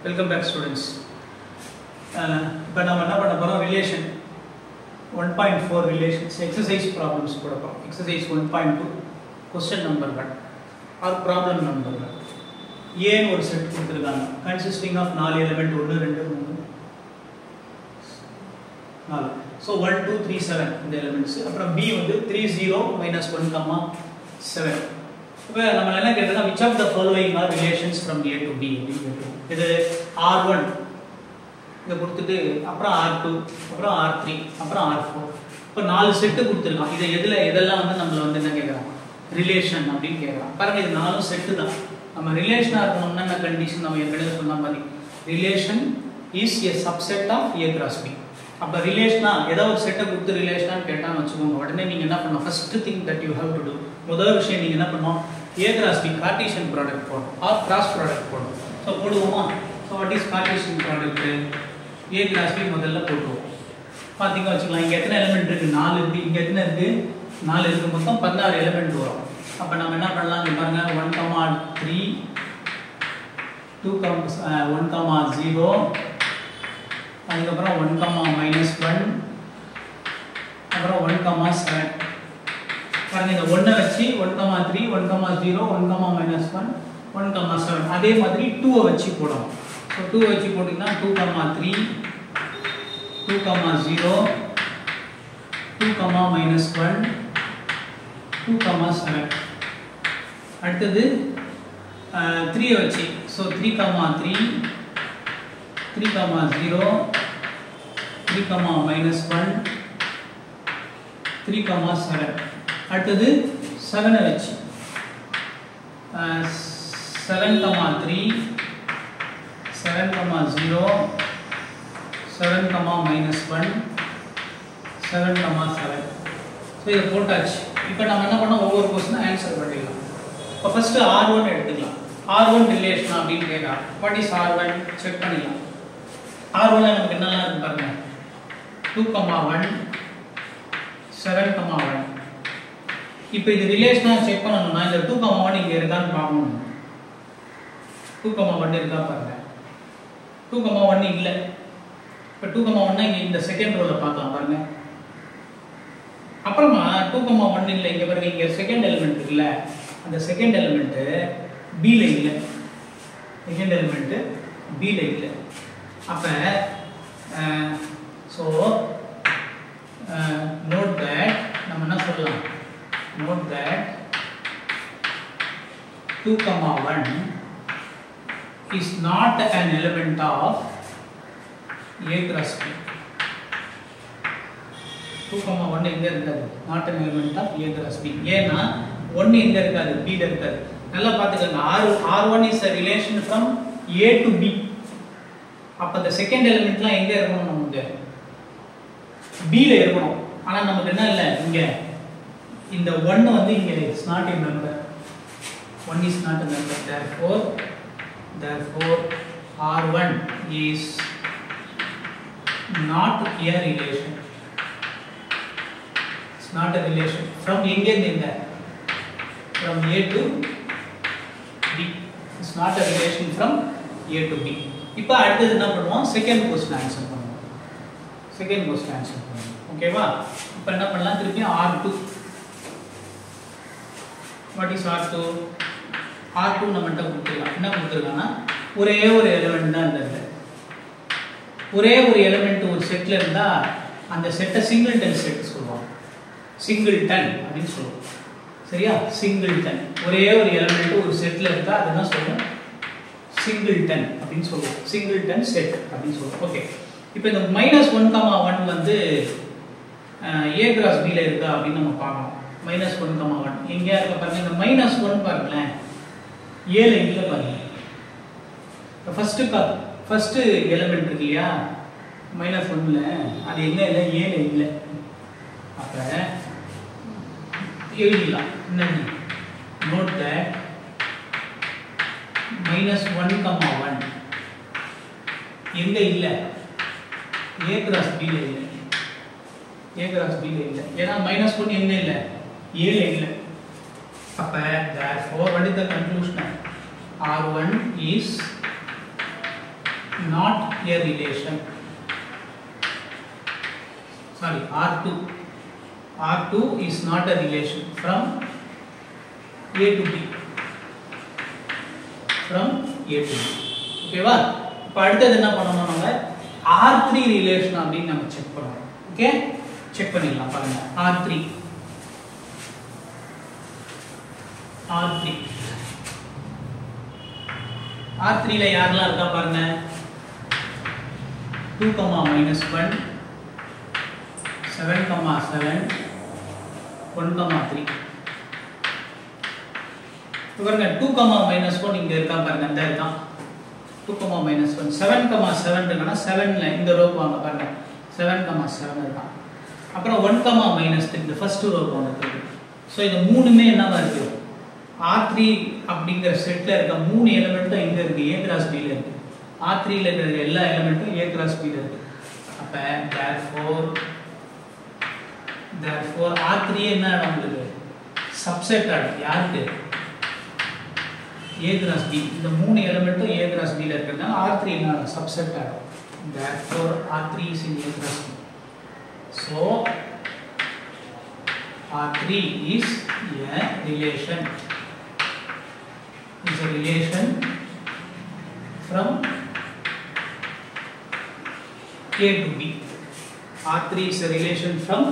Welcome back students. இப்போ நம்ம என்ன பண்ண போறோம் relation 1.4 relations exercise problems போட போறோம். Exercise 1.2 question number 1 or problem number 1. A ஒரு செட் கொடுத்திருக்காங்க consisting of 4 element 1 2 3 4. So 1 2 3 7 இந்த elements. அப்புறம் B வந்து 3 0 -1, 7. இப்போ நம்ம என்ன கேட்டோம்னா which of the following are relations from A to B அப்படி கேட்டோம். இது R1 இத கொடுத்துட்டு அப்புறம் R2 அப்புறம் R3 அப்புறம் R4. இப்போ நாலு செட் கொடுத்திருக்கான். இது எதெல்லாம் வந்து நம்மள வந்து என்ன கேக்குறான்? ரிலேஷன் அப்படி கேக்குறான். பாருங்க இது நாலு செட் தான். நம்ம ரிலேஷனா இருக்கணும்னா என்ன கண்டிஷன் நம்ம ஏற்கனவே சொன்ன மாதிரி relation is a subset of A cross B. அப்ப ரிலேஷனா ஏதோ ஒரு செட்டை கொடுத்து ரிலேஷனான்னு கேட்டான்னு வச்சுக்கோங்க. உடனே நீங்க என்ன பண்ணணும்? First thing that you have to do முதல் விஷயம் நீங்க என்ன பண்ணணும்? A cross B Cartesian product போடணும் ஆர் கிராஸ் ப்ராடக்ட் போடணும். சோ போடுவோமா? So what is Cartesian product? A cross B முதல்ல போடுவோம். பாத்தீங்க வச்சுக்கலாம் இங்க எத்தனை எலிமெண்ட் இருக்கு? 4 இருக்கு. இங்க எத்தனை இருக்கு? 4 இருக்கு. மொத்தம் 16 எலிமெண்ட் வரும். அப்ப நம்ம என்ன பண்ணலாம்? இங்க பாருங்க 1, 3 2, 1, 0 அதுக்கப்புறம் 1, -1 அப்புறம் 1, 7 பாருங்க இந்த 1 வச்சு 1, 3 1, 0 1, -1 1, 7 அதே மாதிரி 2 வச்சு போடணும். சோ 2 வச்சு போட்டீங்கன்னா 2, 3 2, 0 2, -1 2, 7 அடுத்தது 3 வச்சு சோ 3, 3 3, 0 3, -1 3, 7 அடுத்தது 7 வச்சு 7, 3 7, 0 7, -1 7, 7 சோ இத போட்டாச்சு. இப்போ நாம என்ன பண்ணோம்? ஒவ்வொரு क्वेश्चन ஆன்சர் பண்ணிடலாம். இப்போ ஃபர்ஸ்ட் R1 எடுத்துக்கலாம். R1 ரிலேஷன் அப்படினு கேட்டா வாட் இஸ் R1 செக் பண்ணிடலாம். R1 ல நமக்கு என்னலாம் இருக்கு பாருங்க. 2, 1 7, 1 இப்போ இது ரிலேஷனா செக் பண்ணனும்னா இந்த 2, 1 இங்க இருக்கான்னு பார்க்கணும். 2, 1 இருக்கா பாருங்க. 2, 1 இல்ல. இப்போ 2, 1 இங்க இந்த செகண்ட் ரோல பார்க்கலாம் பாருங்க. அப்புறமா 2, 1 இல்ல. இங்க பாருங்க இங்க செகண்ட் எலிமெண்ட் இருக்குல்ல. அந்த செகண்ட் எலிமெண்ட் B ல இல்ல. செகண்ட் எலிமெண்ட் B ல இல்ல. அப்ப so note that நம்ம என்ன சொல்லலாம்? note that 2, 1 is not an element of A cross B. 2, 1 எங்க இருக்காது? not an element of A cross B. ஏனா 1 எங்க இருக்காது? B ல இருக்காது. நல்லா பாத்துக்கங்க. R1 is a relation from A to B. அப்ப the second elementலாம் எங்க இருக்கணும்? நமக்கு B ல இருக்கணும். ஆனா நமக்கு என்ன இல்ல இங்க இந்த 1 வந்து இங்க is not a member. 1 is not a member. Therefore R1 is not a relation. It's not a relation from எங்க இருந்து from A to B. It's not a relation from A to B. இப்போ அடுத்து என்ன பண்ணுவோம்? Second question answer பண்ணுவோம். Second question answer பண்ணுவோம். ஓகேவா? இப்போ என்ன பண்ணலாம்? திருப்பி R2. What is R2? R2 நம்மட்ட கொடுத்திருக்காங்க. என்ன கொடுத்திருக்காங்கன்னா ஒரே ஒரு எலிமெண்ட் தான் இருக்கு. ஒரே ஒரு எலிமெண்ட் ஒரு செட்ல இருந்தா அந்த செட்டை சிங்கிள்டன் செட் சொல்லுவாங்க. சிங்கிள்டன் அப்படினு சொல்லுவோம். சரியா? சிங்கிள்டன். ஒரே ஒரு எலிமெண்ட் ஒரு செட்ல இருந்தா அது என்ன சொல்றோம்? சிங்கிள்டன் அப்படினு சொல்லுவோம். சிங்கிள்டன் செட் அப்படினு சொல்லுவோம். ஓகே. இப்போ இந்த -1, 1 வந்து A cross B ல இருக்கா அப்படினு நம்ம பார்க்கணும். -1, 1 எங்க இருக்கு பாருங்க. இந்த -1 பாருங்களேன். A ல இல்ல பாருங்க. ஃபர்ஸ்ட் எலிமெண்ட் இருக்கு இல்லையா? -1 ல அது எங்க இல்ல? A ல இல்ல. அப்ப எழுதிடலாம். என்னது? note that -1, 1 எங்க இல்ல? A cross B ல இல்ல. A cross B ல இல்ல. ஏனா -1 எங்க இல்ல? A ல இல்ல. அப்ப therefore what is the conclusion? R1 is not a relation. Sorry, R2 is not a relation from A to B. From A to B. ஓகேவா? இப்போ அடுத்தது என்ன பண்ணணும், நம்ம R3 ரிலேஷன் அப்படின்னு நம்ம செக் பண்ணணும். ஓகே, செக் பண்ணிடலாம். பாருங்க, R3 ல யாரெல்லாம் இருக்கா பாருங்க. 2, -1 7, 7 1, 3. பாருங்க 2, -1 இங்க இருக்கா பாருங்க, இந்த இருக்கான் 2, -1 7, 7 இருக்குன்னா 7ல இந்த ரோக்கு வாங்க பாருங்க, 7, 7 இருக்கான். அப்புறம் 1, -3 இந்த ஃபர்ஸ்ட் ரோக்கு வாங்க. ஸோ இது மூணுமே என்னவா இருக்கு, R3 அப்படிங்கிற செட்ல இருக்க 3 எலிமெண்ட்டும் எங்க இருக்கு, A cross B ல இருக்கு. R3 ல இருக்கிற எல்லா எலிமெண்ட்டும் A cross B ல இருக்கு. அப்ப therefore R3 என்ன நமக்கு சப்செட் ஆகும் யாருக்கு, A cross B. இந்த 3 எலிமெண்ட்டும் A cross B ல இருக்குன்னா R3 என்ன சப்செட் ஆகும். therefore R3 is in A cross B. so R3 is a relation. Is a relation from A to B. R3 is a relation from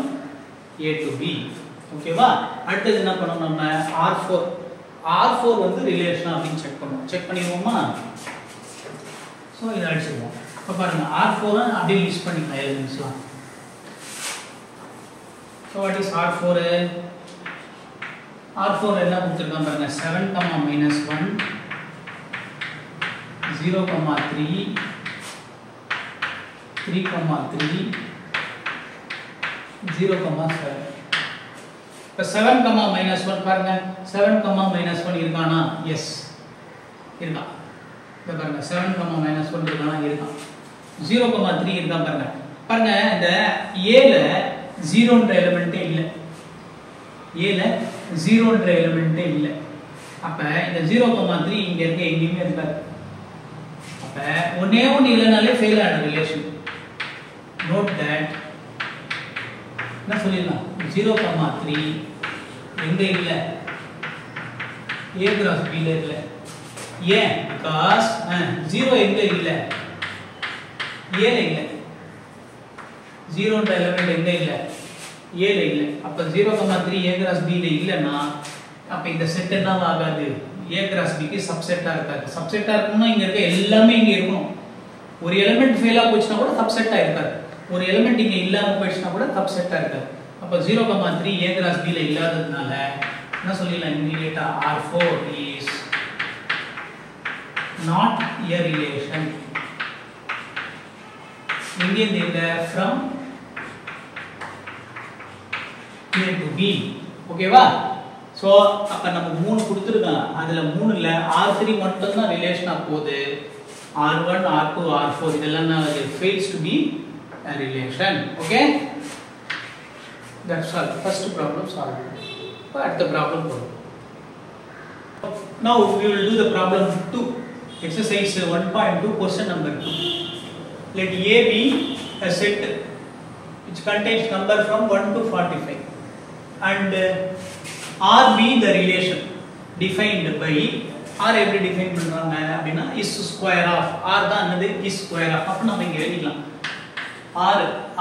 A to B. ஓகேவா? அடுத்து என்ன பண்ணனும், நம்ம R4 வந்து ரிலேஷன் அப்படினு check பண்ணுவோம். Check பண்ணிடுவோமா? So இத அடிச்சிடுவோம். இப்ப பாருங்க R4 அப்படியே லிஸ்ட் பண்ணிக்கலாம் எலிமெண்ட்ஸ்லாம். So what is R4? R4 என்ன கொடுத்திருக்காங்க பாருங்க, 7, -1 0, 3 3, 0, 7. இப்ப 7, -1 பாருங்க, 7, -1 இருக்கானா? எஸ் இருக்கான். இத பாருங்க 7, -1 இருக்கானா? இருக்கான். 0, 3 இருக்கா பாருங்க. பாருங்க இந்த A ல 0ன்ற எலிமெண்டே இல்ல. A ல 0ன்ற எலிமெண்டே இல்ல. அப்ப இந்த 0, 3 இங்க இருக்க எங்கேயுமே இருக்காது. அப்ப ஒண்ணே ஒண்ணு இல்லனாலே ஃபெயில் ஆன ரிலேஷன். நோட் தட் என்ன சொல்லிடலாம், 0, 3 எங்க இல்ல, A cross B ல இல்ல. ஏன்? because 0 எங்க இல்ல, A ல இல்ல. 0ன்ற எலிமெண்ட் எங்க இல்ல, A ல இல்ல. அப்ப 0, 3 A cross B ல இல்லனா அப்ப இந்த செட் என்ன ஆகாது, A cross B க்கு சப்செட்டா இருக்காது. சப்செட்டா இருக்கணும்னா இங்க இருக்க எல்லாமே இங்க இருக்கணும். ஒரு எலிமெண்ட் ஃபெயிலா போச்சுனா கூட சப்செட்டா இருக்காது. ஒரு எலிமெண்ட் இங்க இல்லாம போயிடுச்சுனா கூட சப்செட்டா இருக்காது. அப்ப 0, 3 A cross B ல இல்லாததுனால என்ன சொல்லிடலாம், இமிடியேட்டா R4 is not a relation. எங்க இருந்து, from A to B. ஓகேவா? சோ அப்ப நம்ம 3 கொடுத்திருக்காங்க. அதுல 3ல R3 மட்டும் தான் ரிலேஷனா போகுது. R1, R2, R4 இதெல்லாம் அது fails to be a relation. Okay? That's all. First problem solved. But the problem போறோம். Now we will do the problem 2. Exercise 1.2 question number 2. Let A be a set which contains number from 1 to 45 and R be the relation defined by R எப்படி define பண்றாங்க அப்படினா is square of R தான் என்னது, is square of. அப்ப நம்ம இங்க எழுதிக்கலாம்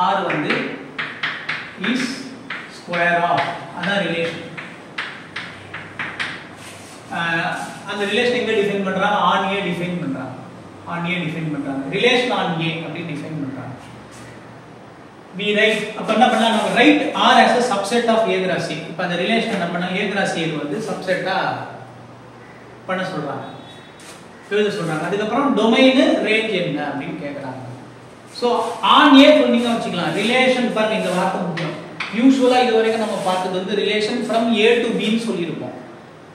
R வந்து is square of அதான் ரிலேஷன். அந்த ரிலேஷன் எங்க டிஃபைன் பண்றாங்க, on A டிஃபைன் பண்றாங்க. on A டிஃபைன் பண்றாங்க. ரிலேஷன் on A அப்படி டிஃபைன் பண்றாங்க. we write அப்ப என்ன பண்ணலாம், நம்ம write R as a subset of A cross A. இப்ப அந்த ரிலேஷன் என்ன பண்ணா, A cross A வந்து சப்செட்டா பண்ண சொல்றாங்க, எழுத சொல்றாங்க. அதுக்கு அப்புறம் டொமைன் ரேஞ்ச் என்ன அப்படினு கேக்குறாங்க. சோ on A நீங்க வச்சுக்கலாம். ரிலேஷன் பாருங்க இந்த வார்த்தை முக்கியம். யூசுவலா இது வரைக்கும் நம்ம பார்த்தது வந்து relation from A to B ன்னு சொல்லிருப்போம்.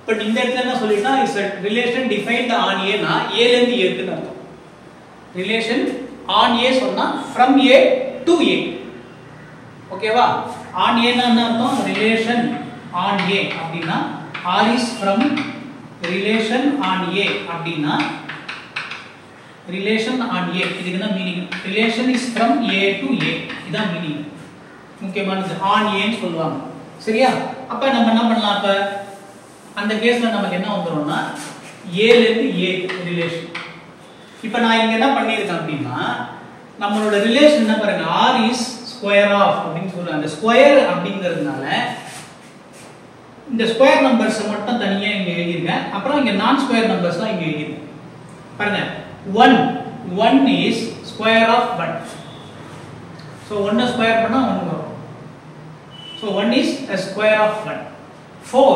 பட் இந்த இடத்துல என்ன சொல்லிட்டா, is a relation defined on A னா A ல இருந்து A க்கு அர்த்தம். ரிலேஷன் on A சொன்னா from A to A. ஓகேவா? on A னா என்ன அர்த்தம், ரிலேஷன் on A அப்படினா R is from relation on A அப்படினா relation on A இதுக்கு தான் meaning relation is from A to A இதான் மீனிங் முக்கியமானது on A ன்னு சொல்வாங்க சரியா அப்ப நம்ம என்ன பண்ணலாம் அப்ப அந்த கேஸ்ல நமக்கு என்ன வந்துரும்னா A ல இருந்து A ரிலேஷன் இப்போ நான் இங்க என்ன பண்ணிருக்கேன் அப்படினா நம்மளோட ரிலேஷன் என்ன பாருங்க R is square of அப்படினு சொல்றாங்க அந்த ஸ்கொயர் அப்படிங்கிறதுனால இந்த ஸ்கொயர் நம்பர்ஸ் மட்டும் தனியா இங்க எழுதிருக்கேன் அப்புறம் இங்க நான் ஸ்கொயர் நம்பர்ஸ்லாம் இங்க எழுதிருக்கேன் பாருங்க 1 is square of 1 so 1 square பண்ணா 1 வரும் so 1 is a square of 1 4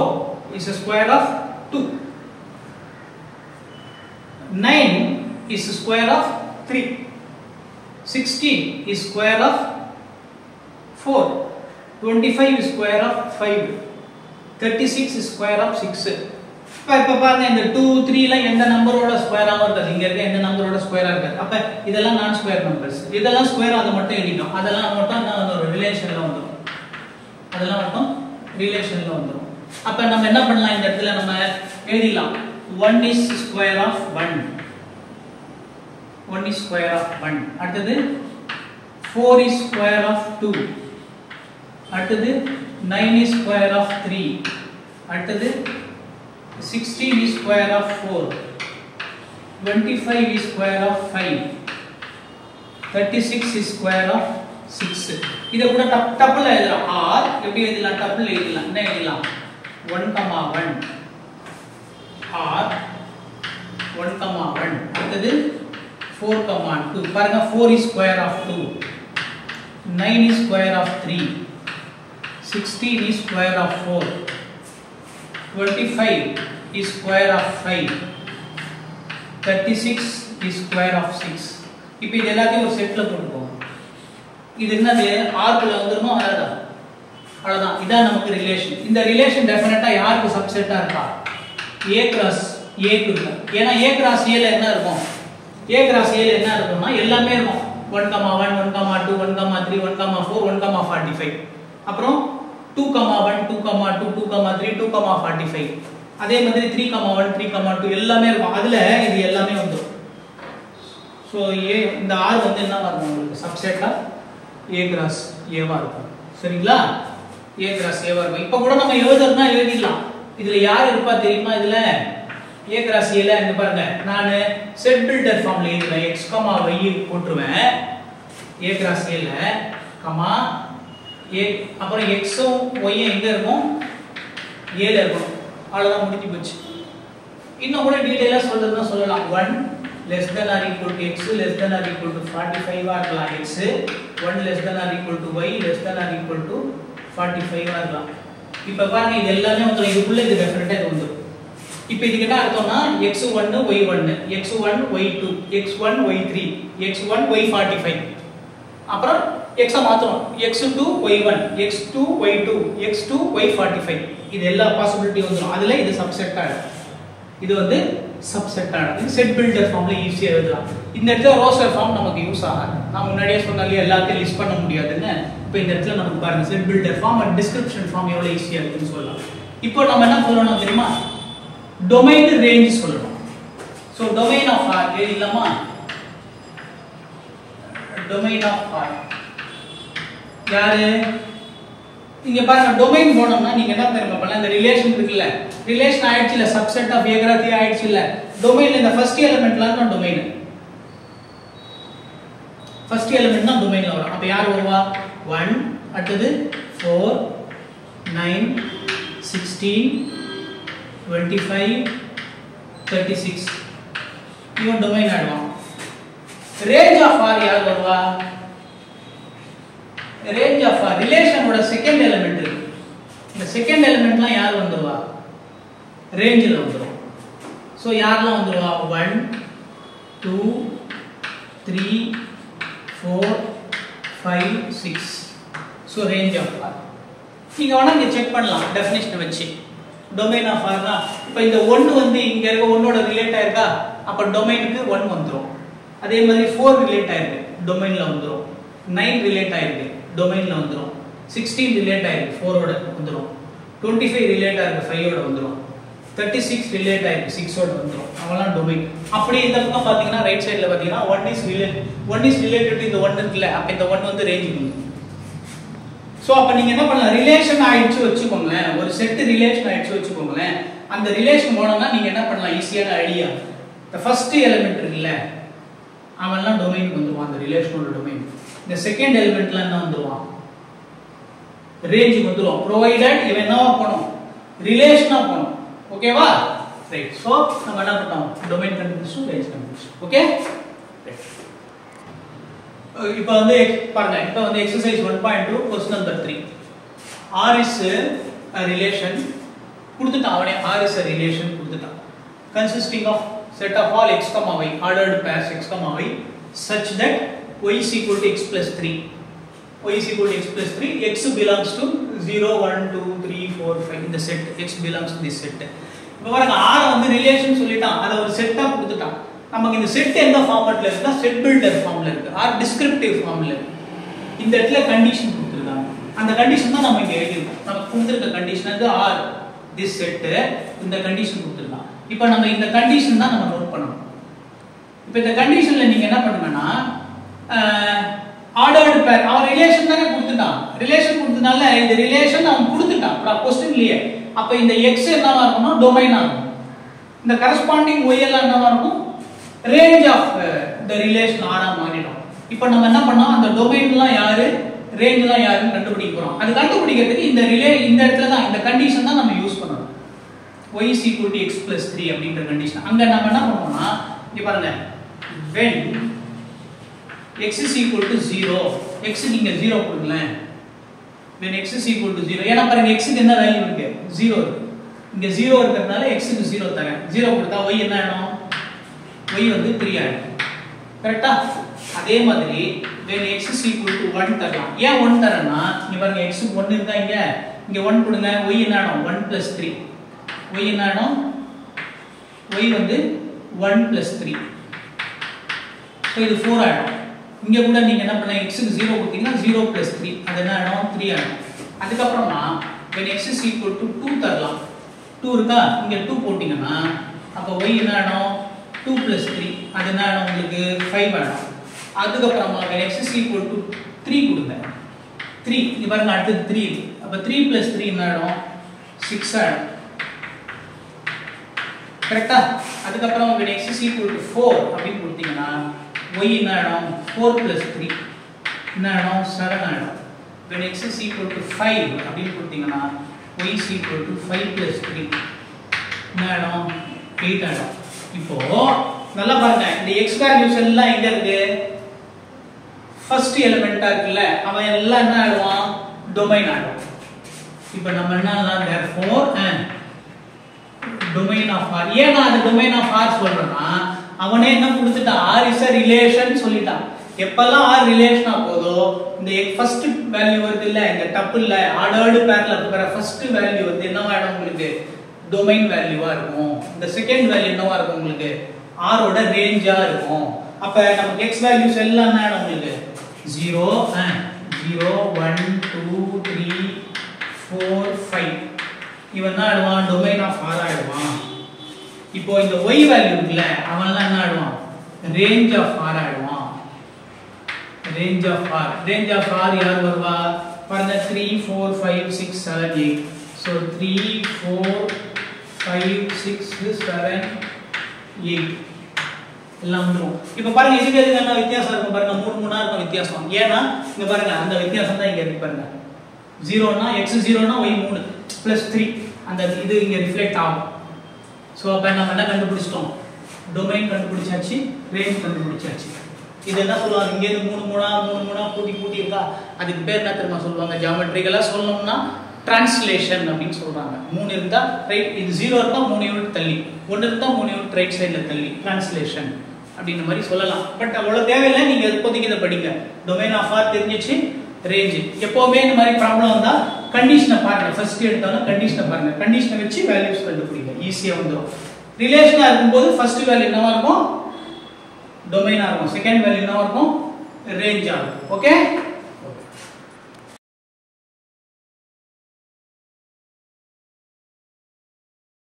is a square of 2 9 is a square of 3 16 is square of 4 25 is square of 5 36 is square of 6 இப்ப பாருங்க இந்த 2 3 ல எந்த நம்பரோட ஸ்கொயரா வருது இங்க இருக்க எந்த நம்பரோட ஸ்கொயரா இருக்கு அப்ப இதெல்லாம் நான் ஸ்கொயர் நம்பர்ஸ் இதெல்லாம் ஸ்கொயர் அத மட்டும் எழுதிட்டோம் அதெல்லாம் மட்டும் என்ன ஒரு ரிலேஷன்ல வந்துரும் அதெல்லாம் மட்டும் ரிலேஷன்ல வந்துரும் அப்ப நம்ம என்ன பண்ணலாம் இந்த இடத்துல நம்ம எழுதிடலாம் 1 is square of 1 is square of 1 அடுத்து 4 is square of 2 அடுத்து 9 is square of 3 அடுத்து 16 is square of 4 25 is square of 5 36 is square of 6 இத கூட டபுள் எழுதலாம் r எப்படி எழுதலாம் டபுள் எழுதலாம் என்ன எழுதலாம் 1 1 r 1 1 அடுத்து 4 2 பாருங்க 4 is square of 2 9 is square of 3 16 is square of 4 25 is square of 5 36 is square of 6 இப்போ இது எல்லாத்தையும் ஒரு செட்ல போட்டுப்போம் இது என்னது r குள்ள வந்துருமா வராதா அவ்வளவுதான் இதான் நமக்கு ரிலேஷன் இந்த ரிலேஷன் டெஃபினட்டா யாருக்கு சப்செட்டா இருக்கா a cross a க்கு இருக்கு ஏனா a cross a ல என்ன இருக்கும் a cross a ல என்ன இருக்கும்னா எல்லாமே இருக்கும் 1 1 1 2 1 3 1 4 1 45 அப்புறம் 2 1 2 2 2 3 2 45 அதே மாதிரி 3 1 3 2 எல்லாமே இருக்கும் அதுல இது எல்லாமே வந்துரும் சோ a இந்த r வந்து என்னவா இருக்கும் உங்களுக்கு சப்செட்டா a cross a வா இருக்கும் சரிங்களா a cross a வா இருக்கும் இப்போ கூட நம்ம எழுதறதுனா எழுதிடலாம் இதுல யார் இருப்பா தெரியுமா இதுல a cross a ல இங்க பாருங்க நான் செட் பில்டர் ஃபார்ம்ல எழுதுறேன் x y போட்டுருவேன் a cross a ல கமா a அப்புறம் x y எங்க இருக்கும் a ல இருக்கும் அவ்வளவுதான் முடிஞ்சு போச்சு இன்னும் கூட டீடைலா சொல்றதுனா சொல்லலாம் 1 less than or equal to x less than or equal to 45 ஆ இருக்கலாம் x 1 less than or equal to y less than or equal to 45 ஆ இருக்கலாம் இப்போ பாருங்க இது எல்லாமே வந்து இதுக்குள்ள இது டெஃபினட்டா இது வந்துரும் இப்போ இதுக்கு என்ன அர்த்தம்னா x1 y1 x1 y2 x1 y3 x1 y45 அப்புறம் x மாத்துறோம் x2 y1 x2 y2 x2 y45 இது எல்லா பாசிபிலிட்டி வந்துரும் அதுல இது சப்செட் ஆகும் இது வந்து சப்செட் ஆகும் இது செட் பில்டர் ஃபார்ம்ல ஈஸியா எழுதலாம் இந்த இடத்துல ரோஸ்டர் ஃபார்ம் நமக்கு யூஸ் ஆகாது நான் முன்னாடியே சொன்னாலே எல்லாத்தையும் லிஸ்ட் பண்ண முடியாதுன்னு இப்போ இந்த இடத்துல நமக்கு பாருங்க set builder form and description form எவ்வளவு ஈஸியா இருக்குன்னு சொல்லலாம் இப்போ நம்ம என்ன சொல்லணும் தெரியுமா டொமைன் ரேஞ்ச் சொல்லணும் சோ டொமைன் ஆஃப் r எழுதலாமா டொமைன் ஆஃப் r யாரு இங்க பாருங்க டொமைன் போனோம்னா நீங்க என்ன தெரியுமா பண்ணலாம் இந்த ரிலேஷன் இருக்குல்ல ரிலேஷன் ஆயிடுச்சு இல்ல subset of a cross a ஆயிடுச்சு இல்ல டொமைன்ல இந்த ஃபர்ஸ்ட் எலிமெண்ட்ல தான் டொமைன் ஃபர்ஸ்ட் எலிமெண்ட் தான் டொமைன்ல வரும் அப்ப யார் வருவா 1 அடுத்து 4 9 16 25 36 இவன் டொமைன் ஆடுவான் ரேஞ்ச் ஆஃப் r யார் வருவா range of a relation ஓட செகண்ட் எலிமெண்ட் இருக்கு இந்த செகண்ட் எலிமெண்ட்லாம் யார் வந்துருவா ரேஞ்சில வந்துரும் சோ யாரெல்லாம் வந்துருவா 1 2 3 4 5 6 சோ ரேஞ்ச் ஆஃப் r நீங்க வேணா இங்க செக் பண்ணலாம் டெஃபினிஷன் வச்சு டொமைன் ஆஃப் r னா இப்போ இந்த 1 வந்து இங்க இருக்க 1 ஓட ரிலேட் ஆயிருக்கா அப்ப டொமைனுக்கு 1 வந்துரும் அதே மாதிரி 4 ரிலேட் ஆயிருக்கு டொமைன்ல வந்துரும் 9 ரிலேட் ஆயிருக்கு டொமைன்ல வந்துரும் 16 ரிலேட் ஆயிருக்கு 4 ஓட வந்துரும் 25 ரிலேட் ஆயிருக்கு 5 ஓட வந்துரும் 36 ரிலேட் ஆயிருக்கு 6 ஓட வந்துரும் அவலாம் டொமைன் அப்படி இந்த பக்கம் பாத்தீங்கன்னா ரைட் சைடுல பாத்தீங்கன்னா 1 is related to இந்த 1 இருக்குல அப்ப இந்த 1 வந்து ரேஞ்ச் பண்ணுது சோ அப்ப நீங்க என்ன பண்ணலாம் ரிலேஷன் ஆயிடுச்சு வெச்சுக்கோங்க ஒரு செட் ரிலேஷன் ஆயிடுச்சு வெச்சுக்கோங்க அந்த ரிலேஷன் போனோம்னா நீங்க என்ன பண்ணலாம் ஈஸியான ஐடியா the first element இருக்குல அவன்லாம் டொமைன் வந்துருவான் அந்த ரிலேஷனோட டொமைன் இந்த செகண்ட் எலிமெண்ட்ல என்ன வந்துருவான் ரேஞ்ச் வந்துரும் provided இவன் என்னவா போணும் ரிலேஷனா போணும் ஓகேவா ரைட் சோ நம்ம என்ன பண்ணோம் டொமைன் கண்டுபிடிச்சோம் ரேஞ்ச் கண்டுபிடிச்சோம் ஓகே இப்போ வந்து பாருங்க இப்போ வந்து exercise 1.2 question number 3 R is a relation கொடுத்துட்டான் அவனே R is a relation கொடுத்துட்டான் consisting of set of all x, y ordered pairs x, y such that y is equal to x plus 3 y is equal to x plus 3 x belongs to 0 1 2 3 4 5 in the set x belongs to this set இப்போ பாருங்க R வந்து relation சொல்லிட்டான் அத ஒரு செட்டா கொடுத்துட்டான் நமக்கு இந்த செட் எந்த ஃபார்மட்ல இருக்குன்னா செட் பில்டர் ஃபார்ம்ல இருக்கு ஆர் டிஸ்கிரிப்டிவ் ஃபார்ம்ல இருக்கு இந்த இடத்துல கண்டிஷன் கொடுத்திருக்காங்க அந்த கண்டிஷன் தான் நம்ம இங்க எழுதிருக்கோம் நமக்கு கொடுத்திருக்க கண்டிஷன் வந்து ஆர் this செட் இந்த கண்டிஷன் கொடுத்திருக்கான் இப்போ நம்ம இந்த கண்டிஷன் தான் நம்ம நோட் பண்ணணும் இப்போ இந்த கண்டிஷன்ல நீங்க என்ன பண்ணுவீங்கன்னா ஆர்டர்ட் பேர் அவன் ரிலேஷன் தானே கொடுத்துட்டான் ரிலேஷன் கொடுத்தனால இந்த ரிலேஷன் அவன் கொடுத்துட்டான் क्वेश्चनலயே அப்ப இந்த x என்னவா இருக்கும்னா டொமைனா இருக்கும் இந்த கரஸ்பாண்டிங் y எல்லாம் என்னவா இருக்கும் range of the relation R ஆ மாறிடும் இப்போ நம்ம என்ன பண்ணோம் அந்த டொமைன்லாம் யாரு ரேஞ்ச்லாம் யாருன்னு கண்டுபிடிக்க போறோம் அது கண்டுபிடிக்கிறதுக்கு இந்த இடத்துல தான் இந்த கண்டிஷன் தான் நம்ம யூஸ் பண்ணணும் y is equal to x plus 3 அப்படிங்கற கண்டிஷன் அங்க நம்ம என்ன பண்ணுவோம்னா இங்க பாருங்க when x is equal to 0 x நீங்க 0 கொடுங்களே when x is equal to 0 ஏனா பாருங்க x க்கு என்ன வேல்யூ இருக்கு 0 இருக்கு இங்க 0 இருக்கறனால x க்கு 0 தரேன் 0 கொடுத்தா y என்ன ஆகும் y வந்து 3 ஆகும் கரெக்ட்டா அதே மாதிரி when x is equal to 1 தரலாம் ஏன் 1 தரேன்னா இங்க பாருங்க x க்கு 1 இருந்தா இங்க 1 கொடுங்க y என்ன ஆகும் 1 plus 3 y என்ன ஆகும் y வந்து 1 plus 3 சோ இது 4 ஆகும் இங்க கூட நீங்க என்ன பண்ணலாம் x க்கு 0 கொடுத்தீங்கன்னா 0 plus 3 அது என்ன ஆகும் 3 ஆகும் அதுக்கு அப்புறமா when x is equal to 2 தரலாம் 2 இருக்கா இங்க 2 போடிங்கனா அப்ப y என்ன ஆகும் 2 plus 3 அது என்ன ஆகும் உங்களுக்கு 5 ஆகும் அதுக்கு அப்புறமா when x is equal to 3 கொடுங்க 3 இங்க பாருங்க அடுத்து 3 அப்ப 3 plus 3 என்ன ஆகும் 6 ஆகும் கரெக்ட்டா அதுக்கு அப்புறம் when x is equal to 4 அப்படி கொடுத்தீங்கன்னா y என்ன ஆகும் 4 plus 3 என்ன ஆகும் 7 ஆகும் when x is equal to 5 அப்படி கொடுத்தீங்கன்னா y is equal to 5 plus 3 என்ன ஆகும் 8 ஆகும் இப்போ நல்லா பாருங்க இந்த x வேல்யூஸ் எல்லாம் எங்க இருக்கு ஃபர்ஸ்ட் எலிமெண்டா இருக்குல அவன் எல்லாம் என்ன ஆடுவான் டொமைன் ஆடும் இப்போ நம்ம என்னலாம் therefore domain of R ஏனா அது domain of R சொல்றேன்னா அவனே என்ன கொடுத்துட்டான் R is a relation சொல்லிட்டான் எப்பல்லாம் R ரிலேஷனா போதோ இந்த ஃபர்ஸ்ட் வேல்யூ வருது இல்ல இந்த டப்பிள்ல ஆர்டர்ட் பேர்ல இருக்கிற ஃபர்ஸ்ட் வேல்யூ வந்து என்னவா ஆகும் உங்களுக்கு டொமைன் வேல்யூவா இருக்கும் இந்த செகண்ட் வேல்யூ என்னவா இருக்கும் உங்களுக்கு R ஓட ரேஞ்சா இருக்கும் அப்ப நமக்கு x வேல்யூஸ் எல்லாம் என்ன ஆகும் உங்களுக்கு 0 0 1 2 3 4 5 இவன் தான் ஆடுவான் டொமைன் ஆஃப் R ஆடுவான் இப்போ இந்த y வேல்யூ இருக்குல அவன்லாம் என்ன ஆடுவான் ரேஞ்ச் ஆஃப் R ஆடுவான் ரேஞ்ச் ஆஃப் R யார் வருவா பாருங்க 3 4 5 6 7 8 so 3 4 5 6 7 8 எல்லாம் வந்துரும் இப்போ பாருங்க இதுக்கு என்ன வித்தியாசம் இருக்கும் பாருங்க 3 3 இருக்கும் வித்தியாசம் ஏனா இங்க பாருங்க அந்த வித்தியாசம் தான் இங்க இருக்கு பாருங்க 0 னா x 0 னா y 3 plus 3 அந்த இது இங்க ரிஃப்ளெக்ட் ஆகும் சோ அப்ப நம்ம என்ன கண்டுபிடிச்சிட்டோம் டொமைன் கண்டுபிடிச்சாச்சு ரேஞ்ச் கண்டுபிடிச்சாச்சு இது என்ன சொல்லுவாங்க இங்க இருந்து 3 3 கூட்டி இருக்கா அதுக்கு பேர் என்ன தெரியுமா சொல்லுவாங்க ஜியோமெட்ரிக்கலா சொல்லணும்னா டிரான்ஸ்லேஷன் அப்படினு சொல்றாங்க 3 இருந்தா ரைட் இது 0 இருந்தா 3 யூனிட் தள்ளி 1 இருந்தா 3 யூனிட் ரைட் சைடுல தள்ளி டிரான்ஸ்லேஷன் அப்படின மாதிரி சொல்லலாம் பட் அவ்வளவு தேவையில்லை நீங்க இப்போதைக்கு இத படிங்க டொமைன் ஆஃப் R தெரிஞ்சிச்சு ரேஞ்ச் எப்பவுமே இந்த மாதிரி ப்ராப்ளம் வந்தா கண்டிஷனை பாருங்க ஃபர்ஸ்ட் எடுத்தாலும் கண்டிஷனை பாருங்க கண்டிஷனை வச்சு வேல்யூஸ் கண்டுபிடிங்க ஈஸியா வந்துரும் ரிலேஷனா இருக்கும்போது ஃபர்ஸ்ட் வேல்யூ என்னவா இருக்கும் டொமைனா இருக்கும் செகண்ட் வேல்யூ என்னவா இருக்கும் ரேஞ்சா இருக்கும் ஓகே